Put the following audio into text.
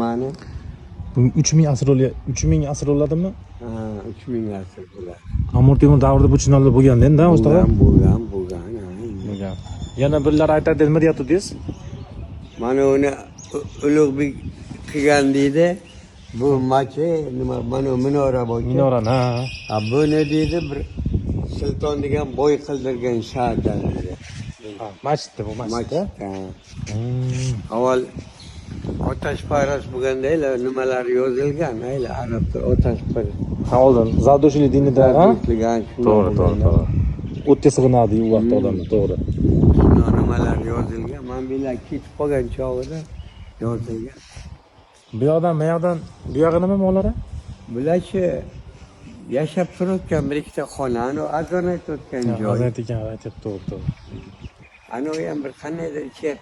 Mani? Bu 3000 asr bo'ladimi? Ha, 3000 asr bo'ladi. Amir Temur davrida bu chinorlar bo'lgan endi, o'rtoqlar. Bo'lgan. Bo'lgan. Yana birlar aytadi, nima deyapsiz? Mana uni Ulug'bek qilgan deydi. Bu machi nima, mana minora bo'lgan. Minoran, ha. Ha, buni deydi bir sulton degan boy qildirgan shahar deydi. Ha, masjidda bu masjidda. Avval otashparast bo'lganda nimalar yozilgan, arabcha otashparast. Ha, oldin Zardushilik dinida, ha? To'g'ri. O'tga sig'inadi u vaqt odamlar, to'g'ri. Nimalar yozilgan, men bilan ketib qolgan chog'ida yozilgan. Bu yoqdan nima mollari? Bularchi yashab turayotgan bir ikkita xonani azon aytayotgan joy. Azon aytgan, to'g'ri. Ana u ham bir qandaydir ichiga